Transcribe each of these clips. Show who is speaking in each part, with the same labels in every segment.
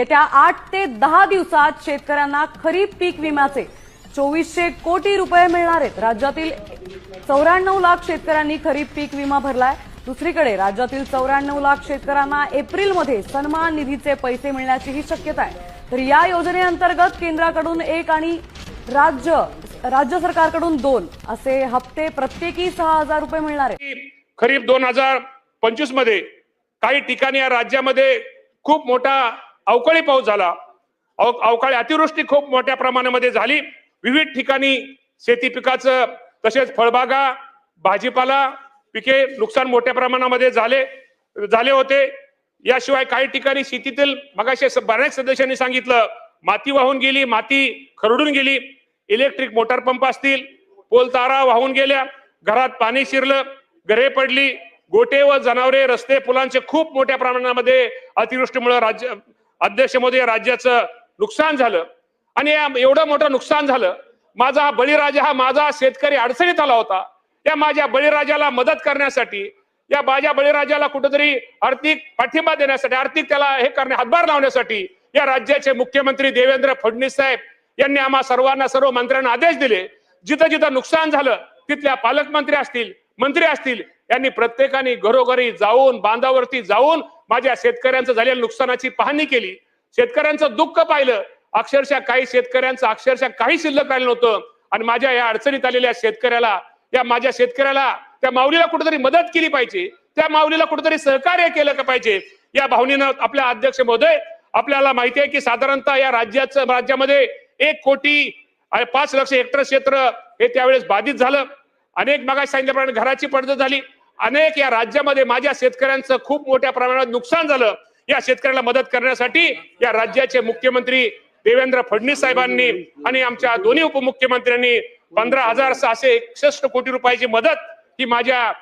Speaker 1: येत्या 8 ते 10 दिवसात शेतकऱ्यांना खरीप पीक विम्याचे 2400 कोटी रुपये मिळणार आहेत। राज्यातील 94 लाख शेतकऱ्यांनी खरीप पीक विमा भरलाय। दुसरीकडे राज्यातील 94 लाख शेतकऱ्यांना एप्रिलमध्ये सन्मान निधीचे पैसे मिळण्याचीही शक्यता आहे। तर या योजनेअंतर्गत केंद्राकडून 1 आणि राज्य सरकारकडून 2 असे हप्ते प्रत्येकी 6000 रुपये मिळणार आहेत।
Speaker 2: खरीप 2025 मध्ये काही ठिकाणी या राज्यामध्ये खूप मोठा अवकाळी पाऊस झाला। अवकाळी अतिवृष्टी खूप मोठ्या प्रमाणामध्ये झाली। विविध ठिकाणी शेती पिकाचं तसेच फळबागा भाजीपाला पिके नुकसान मोठ्या प्रमाणामध्ये झाले होते। याशिवाय काही ठिकाणी शेतीतील मगाशी बऱ्याच सदस्यांनी सांगितलं माती वाहून गेली, माती खरडून गेली, इलेक्ट्रिक मोटार पंप असतील, पोल तारा वाहून गेल्या, घरात पाणी शिरलं, घरे पडली, गोटे व जनावरे रस्ते पुलांचे खूप मोठ्या प्रमाणामध्ये अतिवृष्टीमुळे अध्यक्ष मोदी राज्याचं नुकसान झालं। आणि एवढं मोठं नुकसान झालं, माझा बळीराजा हा माझा शेतकरी अडचणीत आला होता। या माझ्या बळीराजाला मदत करण्यासाठी, या माझ्या बळीराजाला कुठेतरी आर्थिक पाठिंबा देण्यासाठी, आर्थिक त्याला हे करणे हातभार लावण्यासाठी या राज्याचे मुख्यमंत्री देवेंद्र फडणवीस साहेब यांनी आम्हा सर्वांना, सर्व मंत्र्यांना आदेश दिले। जिथं जिथं नुकसान झालं तिथल्या पालकमंत्री असतील, मंत्री असतील, यांनी प्रत्येकाने घरोघरी जाऊन, बांधावरती जाऊन माझ्या शेतकऱ्यांचं झालेल्या नुकसानाची पाहणी केली, शेतकऱ्यांचं दुःख पाहिलं। अक्षरशः काही शेतकऱ्यांचं अक्षरशः काही शिल्लक राहिलं नव्हतं। आणि माझ्या या अडचणीत आलेल्या शेतकऱ्याला, या माझ्या शेतकऱ्याला, त्या माऊलीला कुठेतरी मदत केली पाहिजे, त्या माऊलीला कुठेतरी सहकार्य केलं पाहिजे। या भावनेनं आपल्या अध्यक्ष महोदय, आपल्याला माहिती आहे की साधारणतः या राज्यामध्ये 1 कोटी 5 लाख हेक्टर क्षेत्र हे त्यावेळेस बाधित झालं। अनेक मागास सांगितल्याप्रमाणे घराची पडझड झाली। अनेक या राज्यामध्ये माझ्या शेतकऱ्यांचं खूप मोठ्या प्रमाणात नुकसान झालं। या शेतकऱ्याला मदत करण्यासाठी या राज्याचे मुख्यमंत्री देवेंद्र फडणवीस साहेबांनी आणि आमच्या दोन्ही उपमुख्यमंत्र्यांनी 15,661 कोटी रुपयाची मदत ही माझ्या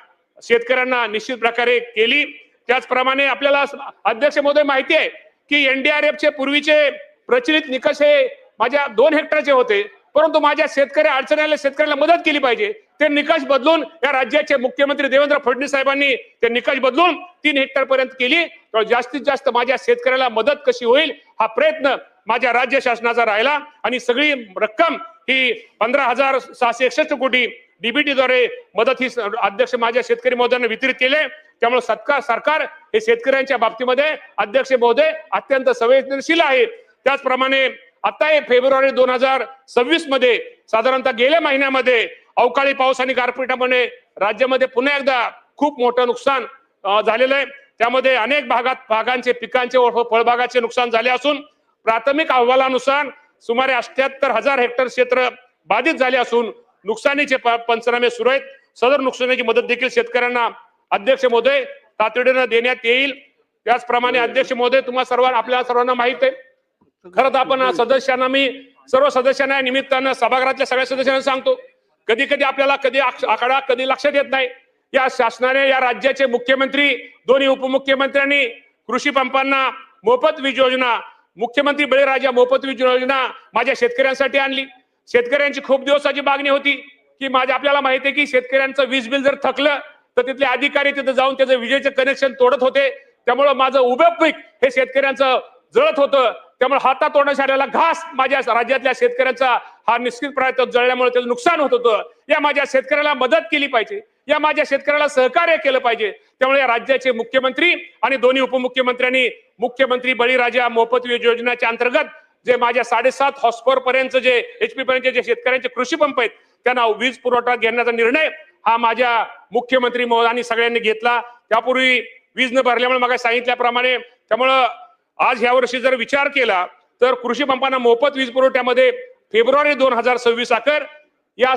Speaker 2: शेतकऱ्यांना निश्चित प्रकारे केली। त्याचप्रमाणे आपल्याला अध्यक्ष महोदय माहिती आहे की एनडीआरएफचे पूर्वीचे प्रचलित निकष हे माझ्या 2 हेक्टरचे होते, परंतु माझ्या शेतकऱ्याला मदत केली पाहिजे। ते निकष बदलून या राज्याचे मुख्यमंत्री देवेंद्र फडणवीस साहेबांनी ते निकष बदलून 3 हेक्टर पर्यंत केली। तर जास्तीत जास्त माझ्या शेतकऱ्याला मदत कशी होईल हा प्रयत्न माझ्या राज्य शासनाचा राहिला। आणि सगळी रक्कम ही 15,661 कोटी डीबीटी द्वारे मदत ही अध्यक्ष माझ्या शेतकरी महोदयांना वितरित केले। त्यामुळे सरकार हे शेतकऱ्यांच्या बाबतीमध्ये अध्यक्ष महोदय अत्यंत संवेदनशील आहे। त्याचप्रमाणे आता हे फेब्रुवारी 2026 मध्ये साधारणतः गेल्या महिन्यामध्ये अवकाळी पाऊस आणि गारपिटामुळे राज्यामध्ये पुन्हा एकदा खूप मोठं नुकसान झालेलं आहे। त्यामध्ये अनेक भागांचे पिकांचे व फळबागाचे नुकसान झाले असून प्राथमिक अहवालानुसार सुमारे 78,000 हेक्टर क्षेत्र बाधित झाले असून नुकसानीचे पंचनामे सुरू आहेत। सदर नुकसानीची मदत देखील शेतकऱ्यांना अध्यक्ष महोदय तातडीने देण्यात येईल। त्याचप्रमाणे अध्यक्ष महोदय आपल्या सर्वांना माहित आहे, खरं तर आपण सर्व सदस्यांना निमित्तानं सभागृहातल्या सगळ्या सदस्यांना सांगतो, कधी कधी आपल्याला आकडा कधी लक्षात येत नाही। या शासनाने, या राज्याचे मुख्यमंत्री, दोन्ही उपमुख्यमंत्र्यांनी कृषी पंपांना मोफत वीज योजना, मुख्यमंत्री बळीराजा मोफत वीज योजना माझ्या शेतकऱ्यांसाठी आणली। शेतकऱ्यांची खूप दिवसाची मागणी होती की आपल्याला माहिती आहे की शेतकऱ्यांचं वीज बिल जर थकलं तर तिथले अधिकारी तिथे जाऊन त्याचं विजेचं कनेक्शन तोडत होते। त्यामुळे माझं उभं पीक हे शेतकऱ्यांचं जळत होतं। त्यामुळे हातात तोडण्यात आलेला घास माझ्या राज्यातल्या शेतकऱ्यांचा हा निश्चित प्रयत्न जळल्यामुळे त्याचं नुकसान होत होतं। या माझ्या शेतकऱ्याला मदत केली पाहिजे, या माझ्या शेतकऱ्याला सहकार्य केलं पाहिजे। त्यामुळे या राज्याचे मुख्यमंत्री आणि दोन्ही उपमुख्यमंत्र्यांनी मुख्यमंत्री बळीराजा मोफत वीज योजनेच्या अंतर्गत जे माझ्या 7.5 हॉर्सपावर पर्यंत जे HP पर्यंत जे शेतकऱ्यांचे कृषी पंप आहेत त्यांना वीज पुरवठा घेण्याचा निर्णय हा माझ्या मुख्यमंत्री महोदयांनी सगळ्यांनी घेतला। त्यापूर्वी वीज न भरल्यामुळे मग सांगितल्याप्रमाणे, त्यामुळं आज ह्या वर्षी जर विचार केला तर कृषी पंपांना मोफत वीज पुरवठ्यामध्ये फेब्रुवारी 2026 अखेर या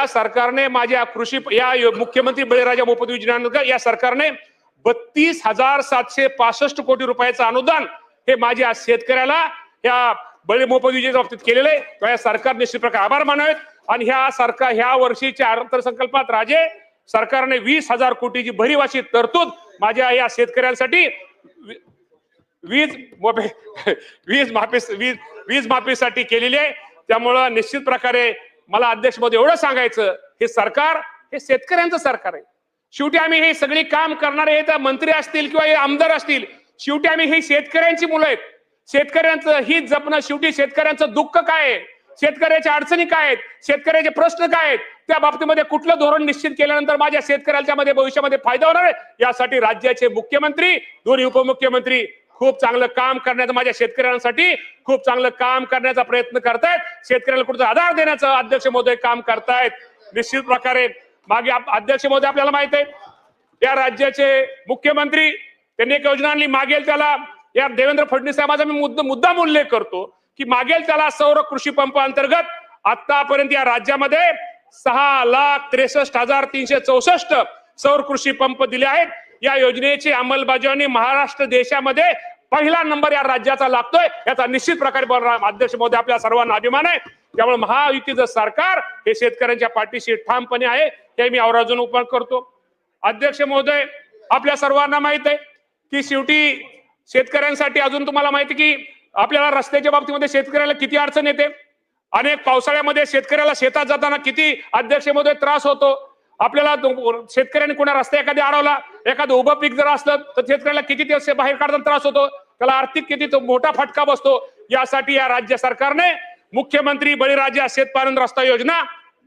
Speaker 2: सरकारने माझ्या मुख्यमंत्री बळीराजा मोफत वीज योजनेअंतर्गत या सरकारने 32,765 कोटी रुपयाचं अनुदान हे माझ्या शेतकऱ्याला या मोफत वीजेच्या बाबतीत केलेलं आहे। या सरकार निश्चित प्रकारे आभार मानावेत। आणि ह्या वर्षीच्या अर्थसंकल्पात सरकारने 20,000 कोटीची भरीव अशी तरतूद माझ्या या शेतकऱ्यांसाठी वीज माफीसाठी केलेली आहे। त्यामुळं निश्चित प्रकारे मला अध्यक्ष महोदय एवढं सांगायचं, हे सरकार हे शेतकऱ्यांचं सरकार आहे। शेवटी आम्ही हे सगळी काम करणारे मंत्री असतील किंवा आमदार असतील, शेवटी आम्ही ही शेतकऱ्यांची मुलं आहेत. शेतकऱ्यांचं हित जपणं, शेवटी शेतकऱ्यांचं दुःख काय आहे, शेतकऱ्याच्या अडचणी काय आहेत, शेतकऱ्याचे प्रश्न काय आहेत, त्या बाबतीमध्ये कुठलं धोरण निश्चित केल्यानंतर माझ्या शेतकऱ्यांच्या मध्ये भविष्यामध्ये फायदा होणार आहे, यासाठी राज्याचे मुख्यमंत्री, दोन्ही उपमुख्यमंत्री खूप चांगलं काम करण्याचं, माझ्या शेतकऱ्यांसाठी खूप चांगलं काम करण्याचा प्रयत्न करतायत. शेतकऱ्याला कुठं आधार देण्याचं अध्यक्ष महोदय काम करतायत. निश्चित प्रकारे मागे अध्यक्ष महोदय आपल्याला माहित आहे, या राज्याचे मुख्यमंत्री त्यांनी एक योजना आणली, मागेल त्याला, या देवेंद्र फडणवीस साहेबांचा मी मुद्दाम उल्लेख करतो की मागेल त्याला सौर कृषी पंप अंतर्गत आतापर्यंत या राज्यामध्ये 6,63,364 सौर कृषी पंप दिले आहेत. या योजनेची अंमलबजावणी महाराष्ट्र देशामध्ये पहिला नंबर या राज्याचा लागतोय, याचा निश्चित प्रकारे अध्यक्ष महोदय आपल्या सर्वांना अभिमान आहे. त्यामुळे महायुतीचं सरकार हे शेतकऱ्यांच्या पाठीशी ठामपणे आहे, हे मी आवर्जून उल्लेख करतो. अध्यक्ष महोदय, आपल्या सर्वांना माहित आहे की शेवटी शेतकऱ्यांसाठी अजून तुम्हाला माहिती की आपल्याला रस्त्याच्या बाबतीमध्ये शेतकऱ्याला किती अडचण येते. अनेक पावसाळ्यामध्ये शेतकऱ्याला शेतात जाताना किती अध्यक्ष महोदय त्रास होतो. आपल्याला शेतकऱ्यांनी कोणा रस्ता एखादी अडवला, एखादं उभं पीक जर असलं तर शेतकऱ्याला किती दिवस बाहेर काढताना त्रास होतो, त्याला आर्थिक किती मोठा फटका बसतो. यासाठी या राज्य सरकारने मुख्यमंत्री बळीराजा शेतपालन रस्ता योजना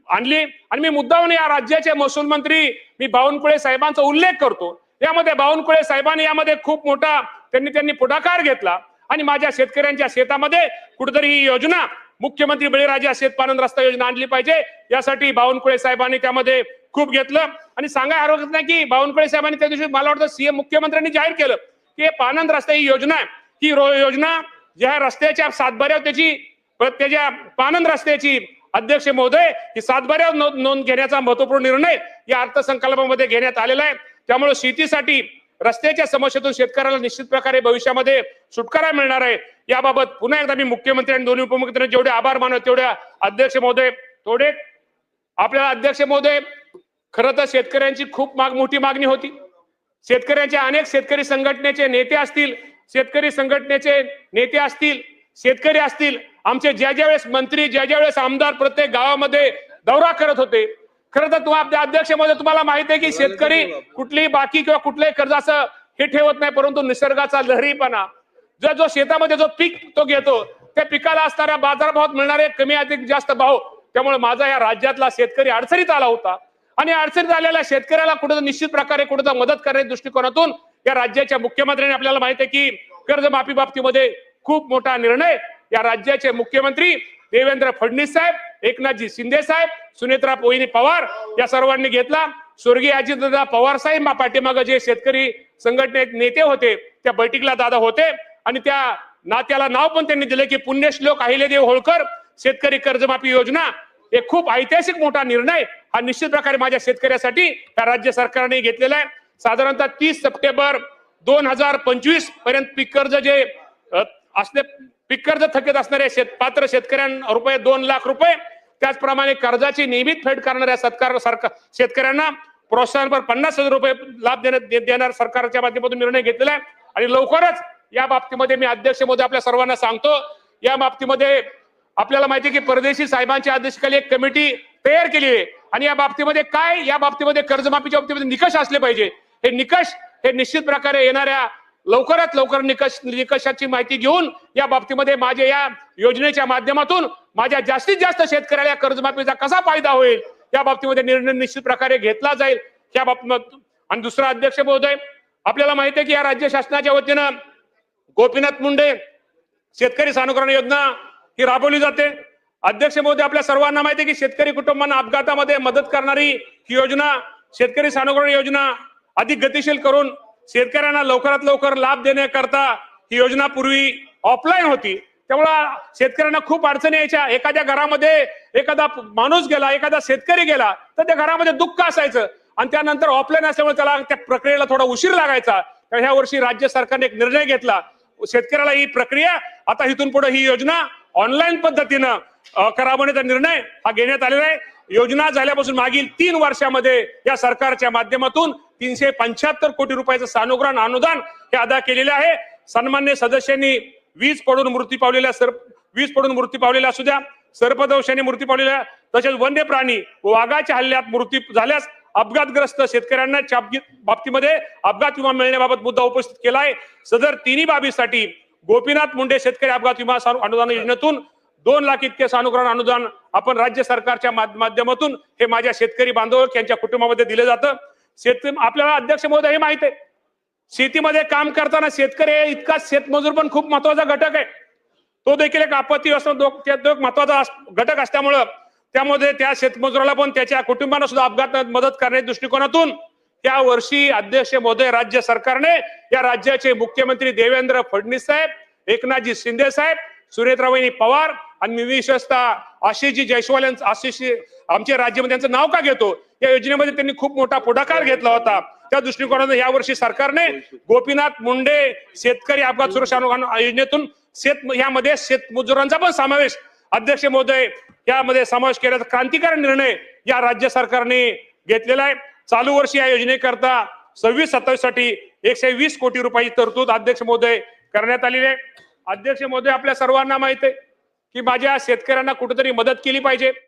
Speaker 2: आणली आणि मी मुद्दामून या राज्याचे महसूल मंत्री मी बावनकुळे साहेबांचा उल्लेख करतो. यामध्ये बावनकुळे साहेबांनी यामध्ये खूप मोठा त्यांनी पुढाकार घेतला आणि माझ्या शेतकऱ्यांच्या शेतामध्ये कुठेतरी ही योजना मुख्यमंत्री बळीराजा शेतपालन रस्ता योजना आणली पाहिजे, यासाठी बावनकुळे साहेबांनी त्यामध्ये खूप घेतलं. आणि सांगाय हरकत नाही की बावनकुळे साहेबांनी त्या दिवशी मला वाटतं सीएम मुख्यमंत्र्यांनी जाहीर केलं की पानंद रस्ता ही योजना आहे, ही योजना ज्या रस्त्याच्या सातबाऱ्यावर त्याच्या पानंद रस्त्याची अध्यक्ष महोदय ही सातबाऱ्यावर नोंद घेण्याचा महत्वपूर्ण निर्णय या अर्थसंकल्पामध्ये घेण्यात आलेला आहे. त्यामुळे शेतीसाठी रस्त्याच्या समस्येतून शेतकऱ्याला निश्चित प्रकारे भविष्यामध्ये सुटकारा मिळणार आहे. याबाबत पुन्हा एकदा मी मुख्यमंत्री आणि दोन्ही उपमुख्यमंत्र्यांचे जेवढे आभार मानतो तेवढ्या अध्यक्ष महोदय थोडे आपल्याला अध्यक्ष महोदय, खरं तर शेतकऱ्यांची खूप मोठी मागणी होती. शेतकऱ्यांच्या अनेक शेतकरी संघटनेचे नेते असतील, शेतकरी संघटनेचे नेते असतील, शेतकरी असतील, आमचे ज्या वेळेस मंत्री, ज्या वेळेस आमदार प्रत्येक गावामध्ये दौरा करत होते, खरं तर तुम्हाला अध्यक्ष महोदय तुम्हाला माहिती आहे की शेतकरी कुठलीही बाकी किंवा कुठल्याही कर्जाचं हे ठेवत नाही, परंतु निसर्गाचा लहरीपणा जो शेतामध्ये जो पीक तो घेतो त्या पिकाला असणाऱ्या बाजारभावात मिळणारे कमी अधिक जास्त भाव, त्यामुळे माझा या राज्यातला शेतकरी अडचणीत आला होता आणि अडचणीत आलेल्या शेतकऱ्याला कुठं निश्चित प्रकारे कुठं मदत करण्याच्या दृष्टिकोनातून या राज्याच्या मुख्यमंत्र्यांनी आपल्याला माहिती आहे की कर्जमाफी बाबतीमध्ये खूप मोठा निर्णय या राज्याचे मुख्यमंत्री देवेंद्र फडणवीस साहेब, एकनाथजी शिंदे साहेब, सुनेत्रा वहिनी पवार या सर्वांनी घेतला. स्वर्गीय अजितदादा पवार साहेब पाठीमागे जे शेतकरी संघटनेत नेते होते त्या बैठकीला दादा होते आणि त्या नात्याला नाव पण त्यांनी दिले की पुण्यश्लोक अहिल्यादेवी होळकर शेतकरी कर्जमाफी योजना. हे खूप ऐतिहासिक मोठा निर्णय हा निश्चित प्रकारे माझ्या शेतकऱ्यासाठी या राज्य सरकारने घेतलेला आहे. साधारणतः 30 सप्टेंबर 2025 पर्यंत पीक कर्ज जे असले पीक कर्ज थकीत असणारे पात्र शेतकऱ्यांना रुपये 2 लाख रुपये, त्याचप्रमाणे कर्जाची नियमित फेड करणाऱ्या शेतकऱ्यांना प्रोत्साहनपर 50,000 रुपये लाभ देणार सरकारच्या माध्यमातून निर्णय घेतलेला आहे. आणि लवकरच या बाबतीमध्ये मी अध्यक्ष महोदय आपल्या सर्वांना सांगतो, या बाबतीमध्ये आपल्याला माहिती आहे की परदेशी साहेबांच्या अध्यक्षतेखाली एक कमिटी तयार केली आहे आणि या बाबतीमध्ये कर्जमाफीच्या बाबतीमध्ये निकष असले पाहिजे. हे निकष हे निश्चित प्रकारे येणाऱ्या लवकरात लवकर निकषाची माहिती घेऊन या बाबतीमध्ये माझ्या या योजनेच्या माध्यमातून माझ्या जास्तीत जास्त शेतकऱ्याला कर्जमाफीचा कसा फायदा होईल या बाबतीमध्ये निर्णय निश्चित प्रकारे घेतला जाईल या बाबतीत. आणि दुसरा अध्यक्ष महोदय, आपल्याला माहिती आहे की या राज्य शासनाच्या वतीनं गोपीनाथ मुंडे शेतकरी सानुग्रहण योजना ही राबवली जाते. अध्यक्ष महोदय, आपल्या सर्वांना माहिती आहे की शेतकरी कुटुंबांना अपघातामध्ये मदत करणारी ही योजना शेतकरी सानुग्रहण योजना अधिक गतिशील करून शेतकऱ्यांना लवकरात लवकर लाभ देण्याकरता ही योजना पूर्वी ऑफलाईन होती, त्यामुळे शेतकऱ्यांना खूप अडचणी यायच्या. एखाद्या घरामध्ये एखादा माणूस गेला, एखादा शेतकरी गेला तर त्या घरामध्ये दुःख असायचं आणि त्यानंतर ऑफलाईन असल्यामुळे त्याला त्या प्रक्रियेला थोडा उशीर लागायचा. तर ह्या वर्षी राज्य सरकारने एक निर्णय घेतला, शेतकऱ्याला ही प्रक्रिया आता इथून पुढे ही योजना ऑनलाईन पद्धतीनं करावण्याचा निर्णय हा घेण्यात आलेला आहे. योजना झाल्यापासून मागील 3 वर्षामध्ये या सरकारच्या माध्यमातून 375 कोटी रुपयाचं सानुग्रहण अनुदान हे अदा केलेले आहे. सन्मान्य सदस्यांनी वीज पडून मृत्यू पावलेल्या असू द्या, सर्पदंशाने मृत्यू पावलेल्या, तसेच वन्य प्राणी वाघाच्या हल्ल्यात मृत्यू झाल्यास अपघातग्रस्त शेतकऱ्यांना बाबतीमध्ये अपघात विमा मिळण्याबाबत मुद्दा उपस्थित केला आहे। सदर तिन्ही बाबीसाठी गोपीनाथ मुंडे शेतकरी अपघात विमा अनुदान योजनेतून 2 लाख इतके सानुग्रहण अनुदान आपण राज्य सरकारच्या माध्यमातून हे माझ्या शेतकरी बांधव यांच्या कुटुंबामध्ये दिले जातं। आपल्याला अध्यक्ष महोदय हे माहित आहे, शेतीमध्ये काम करताना शेतकरी इतका शेतमजूर पण खूप महत्वाचा घटक आहे। तो देखील एक आपत्ती व्यवस्थापन महत्वाचा घटक असल्यामुळं त्यामध्ये त्या शेतमजुराला पण त्याच्या कुटुंबाला सुद्धा अपघातात मदत करण्याच्या दृष्टिकोनातून त्या वर्षी अध्यक्ष महोदय राज्य सरकारने या राज्याचे मुख्यमंत्री देवेंद्र फडणवीस साहेब, एकनाथजी शिंदे साहेब, सुरेंद्रवहिनी पवार आणि मी विशेषतः आशिषजी जयस्वाल यांचं आमच्या राज्यामध्ये त्यांचं नाव का घेतो, या योजनेमध्ये त्यांनी खूप मोठा पुढाकार घेतला होता। त्या दृष्टिकोनातून या वर्षी सरकारने गोपीनाथ मुंडे शेतकरी अपघात सुरक्षा अनुदान योजनेतून यामध्ये शेतमजुरांचा पण समावेश अध्यक्ष महोदय यामध्ये समावेश केल्याचा क्रांतिकारी निर्णय या राज्य सरकारने घेतलेला आहे। चालू वर्षी या योजनेकरता 26-27 साठी 120 कोटी रुपयाची तरतूद अध्यक्ष महोदय करण्यात आलेली आहे। अध्यक्ष महोदय आपल्या सर्वांना माहित आहे की माझ्या शेतकऱ्यांना कुठेतरी मदत केली पाहिजे।